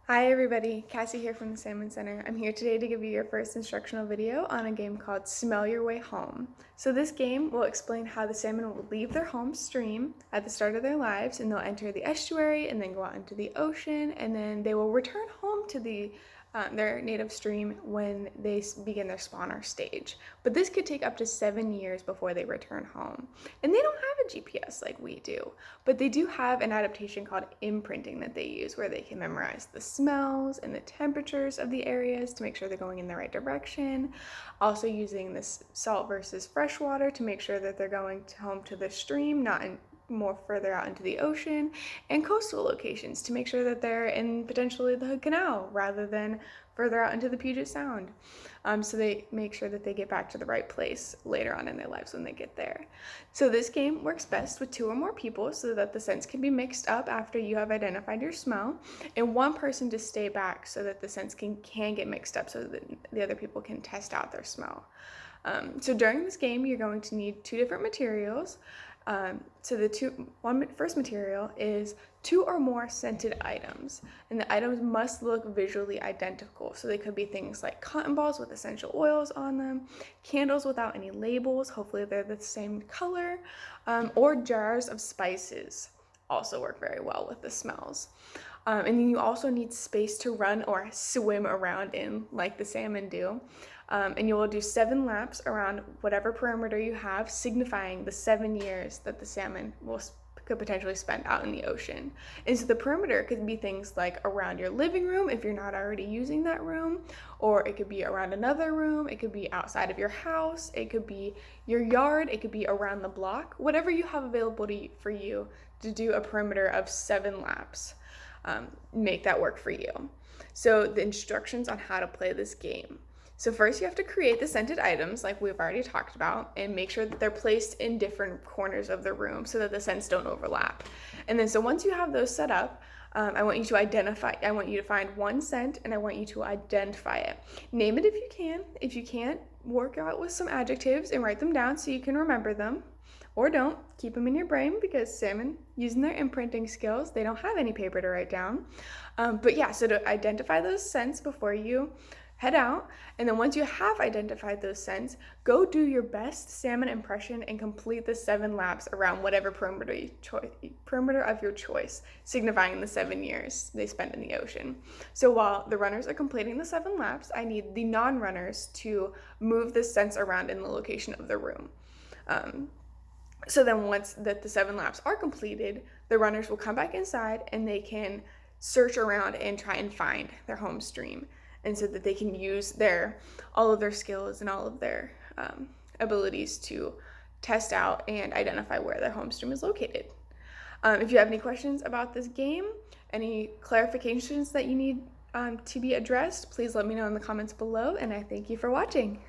Hi everybody, Cassie here from the Salmon Center. I'm here today to give you your first instructional video on a game called Smell Your Way Home. So this game will explain how the salmon will leave their home stream at the start of their lives, and they'll enter the estuary and then go out into the ocean, and then they will return home to their native stream when they begin their spawner stage. But this could take up to 7 years before they return home. And they don't have a GPS like we do, but they do have an adaptation called imprinting that they use where they can memorize the smells and the temperatures of the areas to make sure they're going in the right direction. Also using this salt versus fresh water to make sure that they're going home to the stream, not more further out into the ocean, and coastal locations to make sure that they're in potentially the Hood Canal rather than further out into the Puget Sound. So they make sure that they get back to the right place later on in their lives when they get there. So this game works best with 2 or more people so that the scents can be mixed up after you have identified your smell, and one person to stay back so that the scents can get mixed up so that the other people can test out their smell. So during this game, you're going to need 2 different materials. So the first material is 2 or more scented items, and the items must look visually identical. So they could be things like cotton balls with essential oils on them, candles without any labels, hopefully they're the same color, or jars of spices also work very well with the smells. And then you also need space to run or swim around in like the salmon do. And you will do 7 laps around whatever perimeter you have, signifying the 7 years that the salmon could potentially spend out in the ocean. And so the perimeter could be things like around your living room if you're not already using that room, or it could be around another room, it could be outside of your house, it could be your yard, it could be around the block, whatever you have available for you to do a perimeter of 7 laps. Make that work for you. So the instructions on how to play this game. So first you have to create the scented items like we've already talked about and make sure that they're placed in different corners of the room so that the scents don't overlap. And then so once you have those set up, I want you to find one scent and I want you to identify it. Name it if you can. If you can't, work out with some adjectives and write them down so you can remember them. Or don't, keep them in your brain because salmon, using their imprinting skills, they don't have any paper to write down. But yeah, so to identify those scents before you head out, and then once you have identified those scents, go do your best salmon impression and complete the 7 laps around whatever perimeter of your choice, signifying the 7 years they spent in the ocean. So while the runners are completing the 7 laps, I need the non-runners to move the scents around in the location of the room. So then once the 7 laps are completed, the runners will come back inside and they can search around and try and find their home stream, and so that they can use all of their skills and all of their abilities to test out and identify where their home stream is located. If you have any questions about this game, any clarifications that you need to be addressed, please let me know in the comments below, and I thank you for watching.